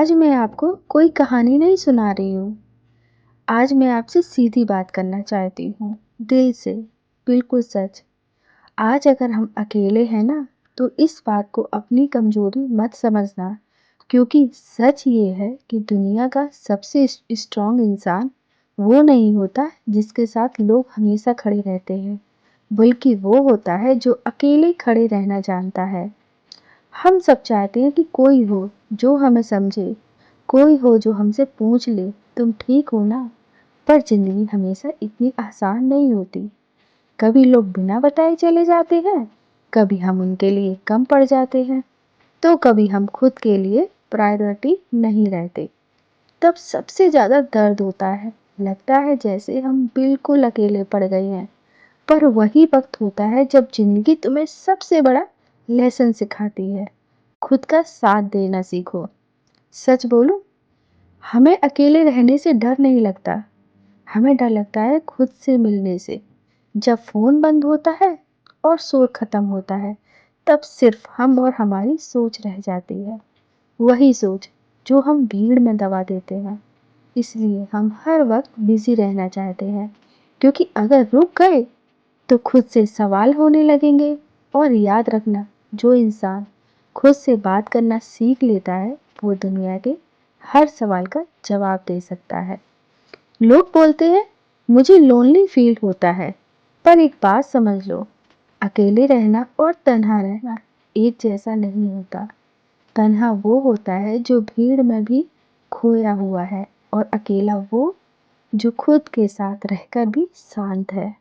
आज मैं आपको कोई कहानी नहीं सुना रही हूँ। आज मैं आपसे सीधी बात करना चाहती हूँ, दिल से, बिल्कुल सच। आज अगर हम अकेले हैं ना, तो इस बात को अपनी कमजोरी मत समझना, क्योंकि सच ये है कि दुनिया का सबसे स्ट्रॉन्ग इंसान वो नहीं होता जिसके साथ लोग हमेशा खड़े रहते हैं, बल्कि वो होता है जो अकेले खड़े रहना जानता है। हम सब चाहते हैं कि कोई हो जो हमें समझे, कोई हो जो हमसे पूछ ले तुम ठीक हो ना। पर जिंदगी हमेशा इतनी आसान नहीं होती। कभी लोग बिना बताए चले जाते हैं, कभी हम उनके लिए कम पड़ जाते हैं, तो कभी हम खुद के लिए प्रायोरिटी नहीं रहते। तब सबसे ज्यादा दर्द होता है, लगता है जैसे हम बिल्कुल अकेले पड़ गए हैं। पर वही वक्त होता है जब जिंदगी तुम्हें सबसे बड़ा लेसन सिखाती है, खुद का साथ देना सीखो। सच बोलूं, हमें अकेले रहने से डर नहीं लगता, हमें डर लगता है खुद से मिलने से। जब फोन बंद होता है और शोर खत्म होता है, तब सिर्फ हम और हमारी सोच रह जाती है। वही सोच जो हम भीड़ में दबा देते हैं। इसलिए हम हर वक्त बिजी रहना चाहते हैं, क्योंकि अगर रुक गए तो खुद से सवाल होने लगेंगे। और याद रखना, जो इंसान खुद से बात करना सीख लेता है, वो दुनिया के हर सवाल का जवाब दे सकता है। लोग बोलते हैं मुझे लोनली फील होता है, पर एक बात समझ लो, अकेले रहना और तन्हा रहना एक जैसा नहीं होता। तन्हा वो होता है जो भीड़ में भी खोया हुआ है, और अकेला वो जो खुद के साथ रहकर भी शांत है।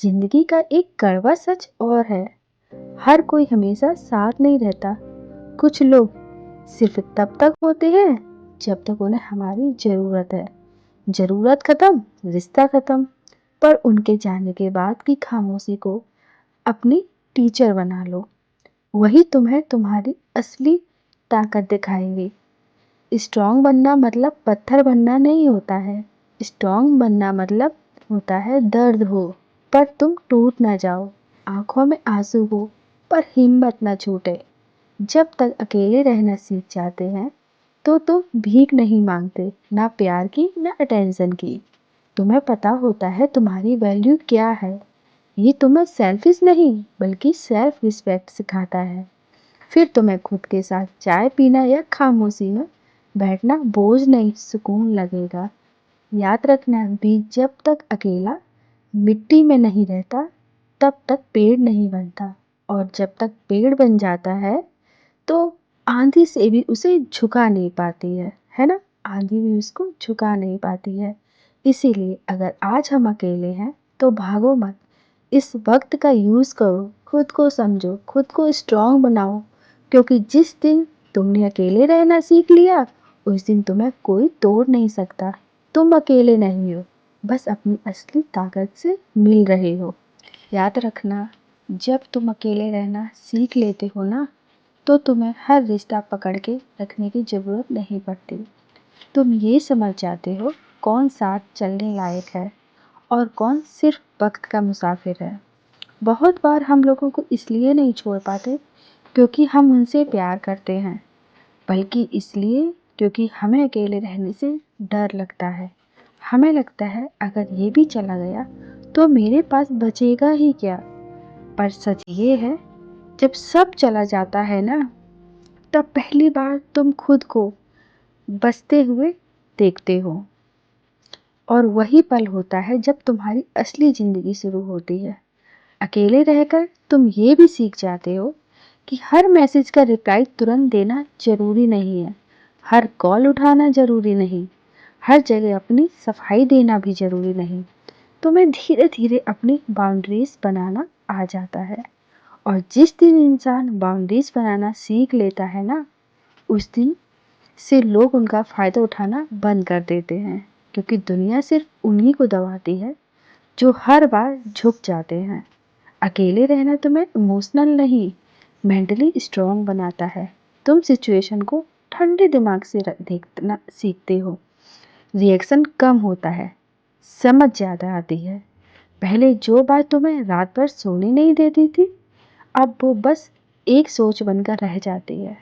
जिंदगी का एक कड़वा सच और है, हर कोई हमेशा साथ नहीं रहता। कुछ लोग सिर्फ तब तक होते हैं जब तक उन्हें हमारी जरूरत है। जरूरत खत्म, रिश्ता खत्म। पर उनके जाने के बाद की खामोशी को अपनी टीचर बना लो, वही तुम्हें तुम्हारी असली ताकत दिखाएंगे। स्ट्रांग बनना मतलब पत्थर बनना नहीं होता है। स्ट्रांग बनना मतलब होता है दर्द हो पर तुम टूट ना जाओ, आंखों में आंसू हो पर हिम्मत ना छूटे। जब तक अकेले रहना सीख जाते हैं, तो तुम भीख नहीं मांगते, ना प्यार की ना अटेंशन की। तुम्हें पता होता है तुम्हारी वैल्यू क्या है। ये तुम्हें सेल्फिश नहीं बल्कि सेल्फ रिस्पेक्ट सिखाता है। फिर तुम्हें खुद के साथ चाय पीना या खामोशी में बैठना बोझ नहीं, सुकून लगेगा। याद रखना, बीज जब तक अकेला मिट्टी में नहीं रहता, तब तक पेड़ नहीं बनता। और जब तक पेड़ बन जाता है, तो आंधी से भी उसे झुका नहीं पाती है ना। आंधी भी उसको झुका नहीं पाती है। इसीलिए अगर आज हम अकेले हैं, तो भागो मत, इस वक्त का यूज करो, खुद को समझो, खुद को स्ट्रांग बनाओ। क्योंकि जिस दिन तुमने अकेले रहना सीख लिया, उस दिन तुम्हें कोई तोड़ नहीं सकता। तुम अकेले नहीं हो, बस अपनी असली ताकत से मिल रहे हो। याद रखना, जब तुम अकेले रहना सीख लेते हो ना, तो तुम्हें हर रिश्ता पकड़ के रखने की जरूरत नहीं पड़ती। तुम ये समझ जाते हो कौन साथ चलने लायक है और कौन सिर्फ वक्त का मुसाफिर है। बहुत बार हम लोगों को इसलिए नहीं छोड़ पाते क्योंकि हम उनसे प्यार करते हैं, बल्कि इसलिए क्योंकि हमें अकेले रहने से डर लगता है। हमें लगता है अगर ये भी चला गया तो मेरे पास बचेगा ही क्या। पर सच ये है, जब सब चला जाता है ना, तब पहली बार तुम खुद को बसते हुए देखते हो। और वही पल होता है जब तुम्हारी असली जिंदगी शुरू होती है। अकेले रहकर तुम ये भी सीख जाते हो कि हर मैसेज का रिप्लाई तुरंत देना जरूरी नहीं है, हर कॉल उठाना जरूरी नहीं, हर जगह अपनी सफाई देना भी जरूरी नहीं। तुम्हें धीरे धीरे अपनी बाउंड्रीज बनाना आ जाता है। और जिस दिन इंसान बाउंड्रीज बनाना सीख लेता है ना, उस दिन से लोग उनका फायदा उठाना बंद कर देते हैं, क्योंकि दुनिया सिर्फ उन्हीं को दबाती है जो हर बार झुक जाते हैं। अकेले रहना तुम्हें इमोशनल नहीं, मेंटली स्ट्रांग बनाता है। तुम सिचुएशन को ठंडे दिमाग से देखना सीखते हो। रिएक्शन कम होता है, समझ ज़्यादा आती है। पहले जो बात तुम्हें रात भर सोने नहीं देती थी, अब वो बस एक सोच बनकर रह जाती है।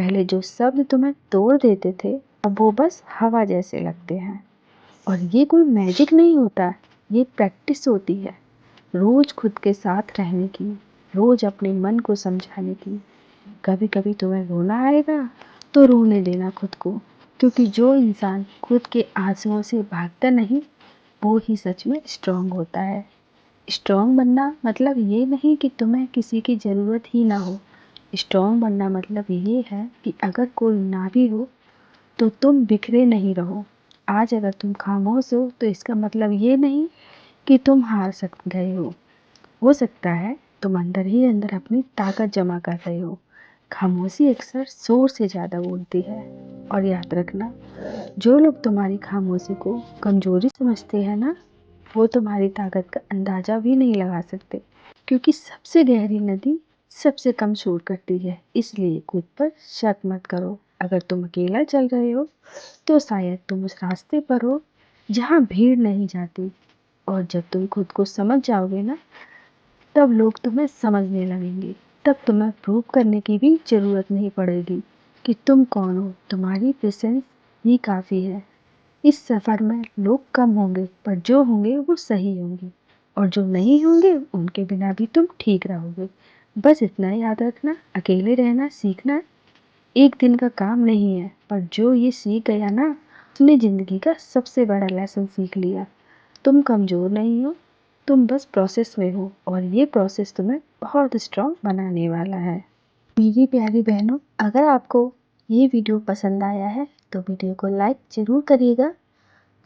पहले जो शब्द तुम्हें तोड़ देते थे अब वो बस हवा जैसे लगते हैं। और ये कोई मैजिक नहीं होता, ये प्रैक्टिस होती है, रोज खुद के साथ रहने की, रोज अपने मन को समझाने की। कभी कभी तुम्हें रोना आएगा तो रोने देना खुद को, क्योंकि जो इंसान खुद के आंसुओं से भागता नहीं वो ही सच में स्ट्रांग होता है। स्ट्रांग बनना मतलब ये नहीं कि तुम्हें किसी की ज़रूरत ही ना हो। स्ट्रांग बनना मतलब ये है कि अगर कोई ना भी हो तो तुम बिखरे नहीं रहो। आज अगर तुम खामोश हो तो इसका मतलब ये नहीं कि तुम हार गए हो सकता है तुम अंदर ही अंदर अपनी ताकत जमा कर रहे हो। खामोशी अक्सर शोर से ज़्यादा बोलती है। और याद रखना, जो लोग तुम्हारी खामोशी को कमजोरी समझते हैं ना, वो तुम्हारी ताकत का अंदाजा भी नहीं लगा सकते, क्योंकि सबसे गहरी नदी सबसे कम शोर करती है। इसलिए खुद पर शक मत करो। अगर तुम अकेला चल रहे हो तो शायद तुम उस रास्ते पर हो जहाँ भीड़ नहीं जाती। और जब तुम खुद को समझ जाओगे ना, तब लोग तुम्हें समझने लगेंगे। तब तुम्हें प्रूव करने की भी ज़रूरत नहीं पड़ेगी कि तुम कौन हो। तुम्हारी प्रेजेंस ही काफ़ी है। इस सफ़र में लोग कम होंगे, पर जो होंगे वो सही होंगे, और जो नहीं होंगे उनके बिना भी तुम ठीक रहोगे। बस इतना याद रखना, अकेले रहना सीखना एक दिन का काम नहीं है, पर जो ये सीख गया ना, उसने ज़िंदगी का सबसे बड़ा लेसन सीख लिया। तुम कमज़ोर नहीं हो, तुम बस प्रोसेस में हो, और ये प्रोसेस तुम्हें बहुत स्ट्रांग बनाने वाला है। मेरी प्यारी बहनों, अगर आपको ये वीडियो पसंद आया है तो वीडियो को लाइक ज़रूर करिएगा।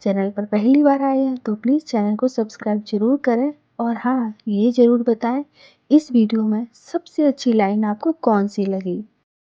चैनल पर पहली बार आए हैं तो प्लीज़ चैनल को सब्सक्राइब ज़रूर करें। और हाँ, ये ज़रूर बताएं इस वीडियो में सबसे अच्छी लाइन आपको कौन सी लगी।